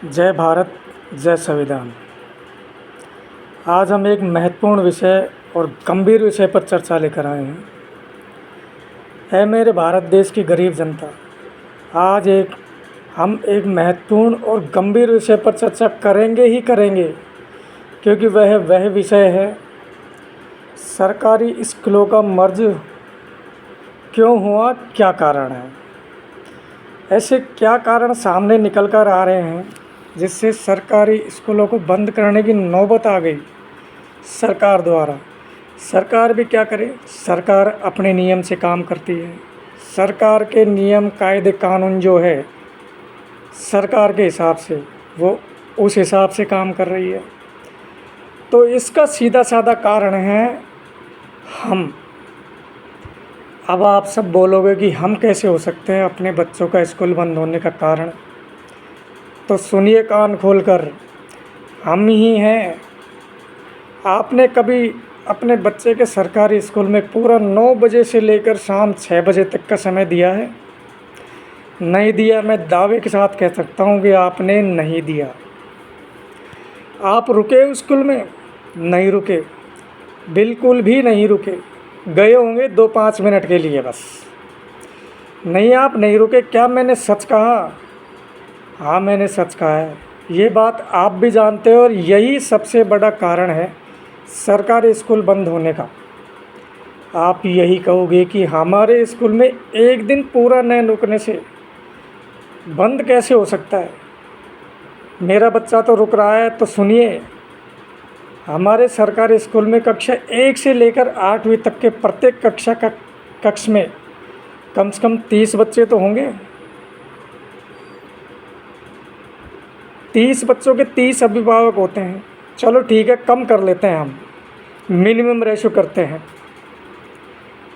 जय भारत, जय संविधान। आज हम एक महत्वपूर्ण विषय और गंभीर विषय पर चर्चा लेकर आए हैं। है मेरे भारत देश की गरीब जनता, आज हम एक महत्वपूर्ण और गंभीर विषय पर चर्चा करेंगे ही करेंगे, क्योंकि वह विषय है सरकारी स्कूलों का मर्ज क्यों हुआ, क्या कारण है। ऐसे क्या कारण सामने निकल कर आ रहे हैं जिससे सरकारी स्कूलों को बंद करने की नौबत आ गई सरकार द्वारा। सरकार भी क्या करे, सरकार अपने नियम से काम करती है। सरकार के नियम कायदे कानून जो है सरकार के हिसाब से, वो उस हिसाब से काम कर रही है। तो इसका सीधा साधा कारण है हम। अब आप सब बोलोगे कि हम कैसे हो सकते हैं अपने बच्चों का स्कूल बंद होने का कारण। तो सुनिए कान खोलकर, हम ही हैं। आपने कभी अपने बच्चे के सरकारी स्कूल में पूरा 9 बजे से लेकर शाम 6 बजे तक का समय दिया है? नहीं दिया। मैं दावे के साथ कह सकता हूँ कि आपने नहीं दिया। आप रुके स्कूल में? नहीं रुके, बिल्कुल भी नहीं रुके। गए होंगे 2-5 मिनट के लिए बस। नहीं, आप नहीं रुके। क्या मैंने सच कहा? हाँ, मैंने सच कहा है। ये बात आप भी जानते हो और यही सबसे बड़ा कारण है सरकारी स्कूल बंद होने का। आप यही कहोगे कि हमारे स्कूल में एक दिन पूरा न रुकने से बंद कैसे हो सकता है? मेरा बच्चा तो रुक रहा है। तो सुनिए, हमारे सरकारी स्कूल में कक्षा 1 से लेकर 8वीं तक के प्रत्येक कक्ष में कम से कम 30 बच्चे तो होंगे। 30 बच्चों के 30 अभिभावक होते हैं। चलो ठीक है, कम कर लेते हैं, हम मिनिमम रेशो करते हैं।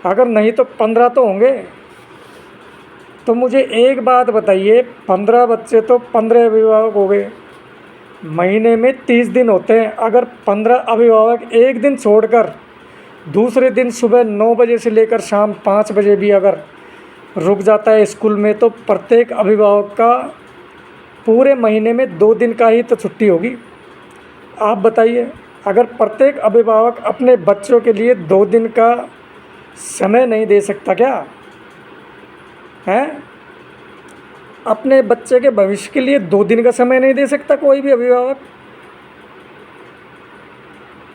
अगर नहीं तो 15 तो होंगे। तो मुझे एक बात बताइए, 15 बच्चे तो 15 अभिभावक हो गए। महीने में 30 दिन होते हैं। अगर 15 अभिभावक एक दिन छोड़कर दूसरे दिन सुबह 9 बजे से लेकर शाम 5 बजे भी अगर रुक जाता है स्कूल में, तो प्रत्येक अभिभावक का पूरे महीने में 2 दिन का ही तो छुट्टी होगी। आप बताइए, अगर प्रत्येक अभिभावक अपने बच्चों के लिए 2 दिन का समय नहीं दे सकता क्या है? अपने बच्चे के भविष्य के लिए 2 दिन का समय नहीं दे सकता कोई भी अभिभावक?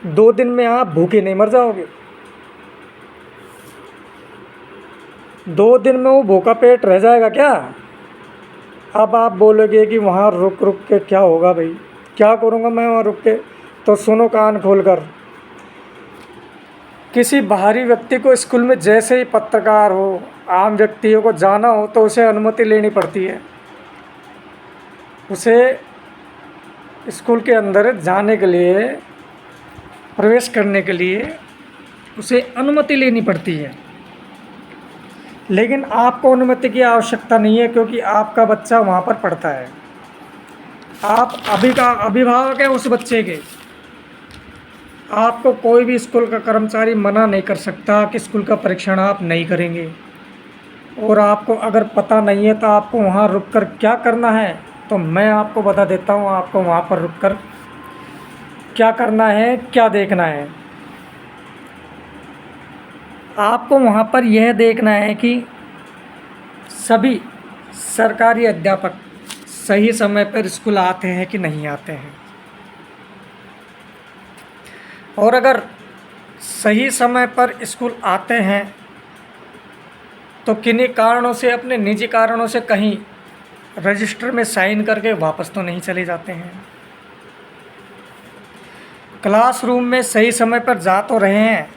2 दिन में आप भूखे नहीं मर जाओगे। 2 दिन में वो भूखा पेट रह जाएगा क्या? अब आप बोलोगे कि वहाँ रुक रुक के क्या होगा भाई, क्या करूँगा मैं वहाँ रुक के? तो सुनो कान खोलकर, किसी बाहरी व्यक्ति को स्कूल में जैसे ही पत्रकार हो, आम व्यक्तियों को जाना हो, तो उसे अनुमति लेनी पड़ती है। उसे स्कूल के अंदर जाने के लिए, प्रवेश करने के लिए उसे अनुमति लेनी पड़ती है। लेकिन आपको अनुमति की आवश्यकता नहीं है, क्योंकि आपका बच्चा वहाँ पर पढ़ता है। आप अभिभावक हैं उस बच्चे के। आपको कोई भी स्कूल का कर्मचारी मना नहीं कर सकता कि स्कूल का परीक्षण आप नहीं करेंगे। और आपको अगर पता नहीं है तो आपको वहाँ रुककर क्या करना है, तो मैं आपको बता देता हूँ। आपको वहाँ पर रुककर क्या करना है, क्या देखना है। आपको वहाँ पर यह देखना है कि सभी सरकारी अध्यापक सही समय पर स्कूल आते हैं कि नहीं आते हैं। और अगर सही समय पर स्कूल आते हैं तो किन्हीं कारणों से, अपने निजी कारणों से कहीं रजिस्टर में साइन करके वापस तो नहीं चले जाते हैं। क्लासरूम में सही समय पर जा तो रहे हैं।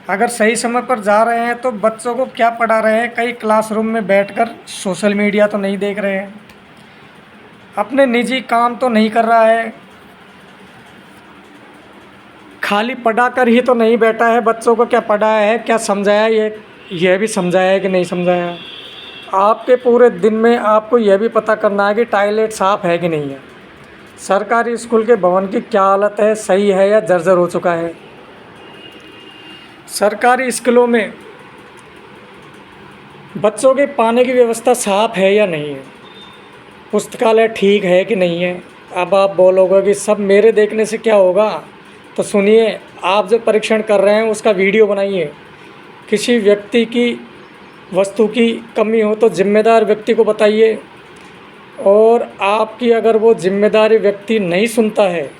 अगर सही समय पर जा रहे हैं तो बच्चों को क्या पढ़ा रहे हैं? कई क्लासरूम में बैठकर सोशल मीडिया तो नहीं देख रहे हैं, अपने निजी काम तो नहीं कर रहा है, खाली पढ़ा कर ही तो नहीं बैठा है। बच्चों को क्या पढ़ाया है, क्या समझाया, यह भी समझाया है कि नहीं समझाया। आपके पूरे दिन में आपको यह भी पता करना है कि टॉयलेट साफ़ है कि नहीं है, सरकारी स्कूल के भवन की क्या हालत है, सही है या जर्जर हो चुका है, सरकारी स्कूलों में बच्चों के पानी की व्यवस्था साफ़ है या नहीं है। पुस्तकालय ठीक है कि नहीं है। अब आप बोलोगे कि सब मेरे देखने से क्या होगा, तो सुनिए, आप जो परीक्षण कर रहे हैं उसका वीडियो बनाइए। किसी व्यक्ति की वस्तु की कमी हो तो जिम्मेदार व्यक्ति को बताइए, और आपकी अगर वो जिम्मेदारी व्यक्ति नहीं सुनता है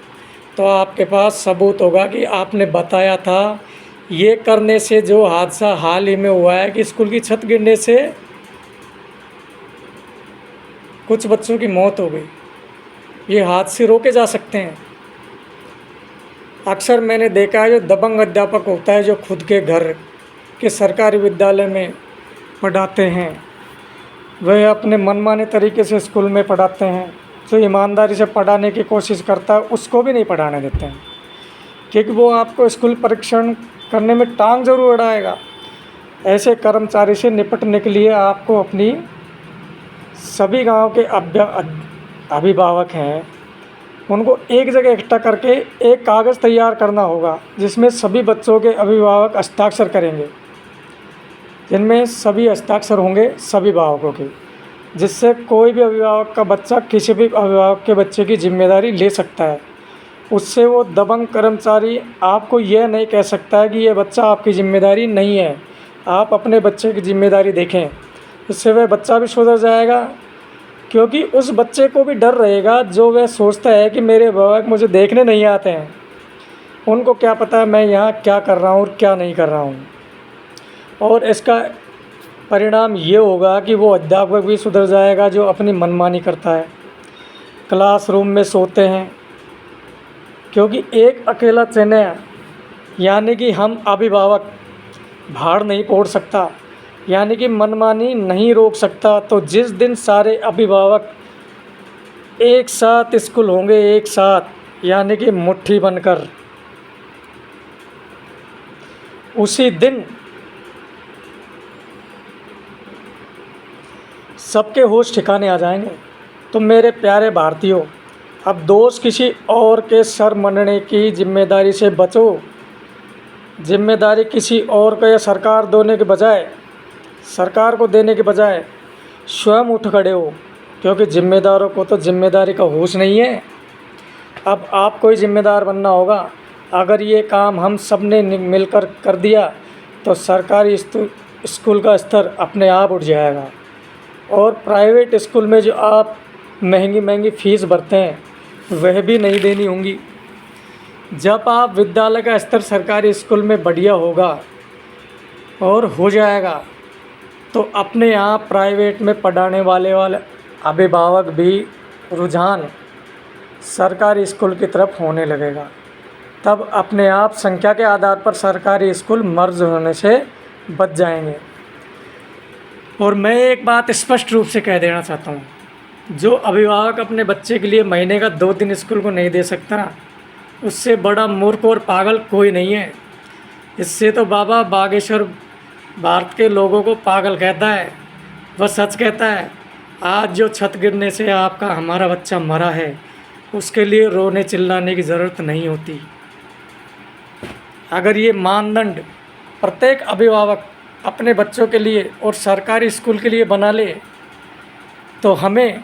तो आपके पास सबूत होगा कि आपने बताया था। ये करने से जो हादसा हाल ही में हुआ है कि स्कूल की छत गिरने से कुछ बच्चों की मौत हो गई, ये हादसे रोके जा सकते हैं। अक्सर मैंने देखा है जो दबंग अध्यापक होता है, जो खुद के घर के सरकारी विद्यालय में पढ़ाते हैं, वह अपने मनमाने तरीके से स्कूल में पढ़ाते हैं। जो ईमानदारी से पढ़ाने की कोशिश करता है उसको भी नहीं पढ़ाने देते हैं, क्योंकि वो आपको स्कूल परीक्षण करने में टांग जरूर अड़ाएगा। ऐसे कर्मचारी से निपटने के लिए आपको अपनी सभी गांव के अभिभावक हैं, उनको एक जगह इकट्ठा करके एक कागज़ तैयार करना होगा जिसमें सभी बच्चों के अभिभावक हस्ताक्षर करेंगे, जिनमें सभी हस्ताक्षर होंगे सभी अभिभावकों के, जिससे कोई भी अभिभावक का बच्चा किसी भी अभिभावक के बच्चे की जिम्मेदारी ले सकता है। उससे वो दबंग कर्मचारी आपको यह नहीं कह सकता है कि ये बच्चा आपकी जिम्मेदारी नहीं है। आप अपने बच्चे की जिम्मेदारी देखें, इससे वह बच्चा भी सुधर जाएगा, क्योंकि उस बच्चे को भी डर रहेगा जो वह सोचता है कि मेरे अभिभावक मुझे देखने नहीं आते हैं, उनको क्या पता है मैं यहाँ क्या कर रहा हूँ और क्या नहीं कर रहा हूँ। और इसका परिणाम ये होगा कि वो अध्यापक भी सुधर जाएगा जो अपनी मनमानी करता है, क्लासरूम में सोते हैं, क्योंकि एक अकेला चयन यानी कि हम अभिभावक भाड़ नहीं फोड़ सकता, यानी कि मनमानी नहीं रोक सकता। तो जिस दिन सारे अभिभावक एक साथ स्कूल होंगे, एक साथ यानी कि मुट्ठी बनकर, उसी दिन सबके होश ठिकाने आ जाएंगे। तो मेरे प्यारे भारतीयों, अब दोष किसी और के सर मनने की जिम्मेदारी से बचो। जिम्मेदारी किसी और को या सरकार देने के बजाय स्वयं उठ खड़े हो, क्योंकि जिम्मेदारों को तो जिम्मेदारी का होश नहीं है। अब आपको ही जिम्मेदार बनना होगा। अगर ये काम हम सब ने मिलकर कर दिया तो सरकारी स्कूल का स्तर अपने आप उठ जाएगा, और प्राइवेट स्कूल में जो आप महंगी महंगी फ़ीस भरते हैं वह भी नहीं देनी होंगी। जब आप विद्यालय का स्तर सरकारी स्कूल में बढ़िया होगा और हो जाएगा तो अपने आप प्राइवेट में पढ़ाने वाले अभिभावक भी रुझान सरकारी स्कूल की तरफ होने लगेगा। तब अपने आप संख्या के आधार पर सरकारी स्कूल मर्ज होने से बच जाएंगे। और मैं एक बात स्पष्ट रूप से कह देना चाहता हूँ, जो अभिभावक अपने बच्चे के लिए महीने का 2 दिन स्कूल को नहीं दे सकता, उससे बड़ा मूर्ख और पागल कोई नहीं है। इससे तो बाबा बागेश्वर भारत के लोगों को पागल कहता है। वह सच कहता है। आज जो छत गिरने से आपका हमारा बच्चा मरा है, उसके लिए रोने चिल्लाने की ज़रूरत नहीं होती। अगर ये मानदंड प्रत्येक अभिभावक अपने बच्चों के लिए और सरकारी स्कूल के लिए बना ले तो हमें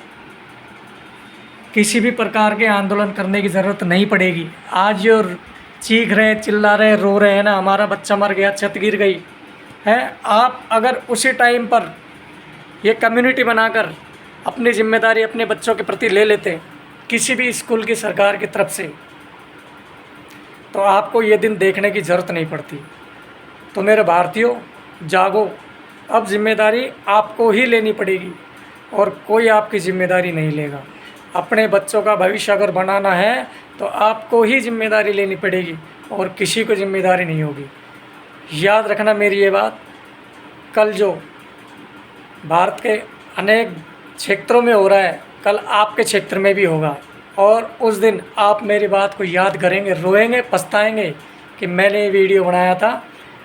किसी भी प्रकार के आंदोलन करने की ज़रूरत नहीं पड़ेगी। आज जो चीख रहे, चिल्ला रहे, रो रहे हैं ना, हमारा बच्चा मर गया, छत गिर गई है, आप अगर उसी टाइम पर ये कम्युनिटी बनाकर अपनी जिम्मेदारी अपने बच्चों के प्रति ले लेते किसी भी स्कूल की सरकार की तरफ से, तो आपको ये दिन देखने की ज़रूरत नहीं पड़ती। तो मेरे भारतीयों, जागो, अब जिम्मेदारी आपको ही लेनी पड़ेगी और कोई आपकी जिम्मेदारी नहीं लेगा। अपने बच्चों का भविष्य अगर बनाना है तो आपको ही जिम्मेदारी लेनी पड़ेगी और किसी को जिम्मेदारी नहीं होगी। याद रखना मेरी ये बात। कल जो भारत के अनेक क्षेत्रों में हो रहा है, कल आपके क्षेत्र में भी होगा, और उस दिन आप मेरी बात को याद करेंगे, रोएंगे, पछताएंगे कि मैंने ये वीडियो बनाया था।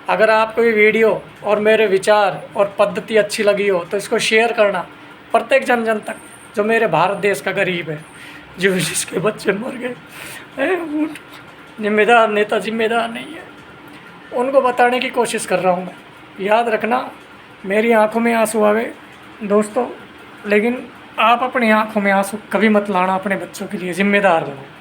अगर आपको ये वीडियो और मेरे विचार और पद्धति अच्छी लगी हो तो इसको शेयर करना प्रत्येक जन तक, जो मेरे भारत देश का गरीब है, जो जिसके बच्चे मर गए, जिम्मेदार नेता जिम्मेदार नहीं है, उनको बताने की कोशिश कर रहा हूँ मैं। याद रखना, मेरी आंखों में आंसू आवे दोस्तों, लेकिन आप अपनी आंखों में आंसू कभी मत लाना, अपने बच्चों के लिए जिम्मेदार बनो।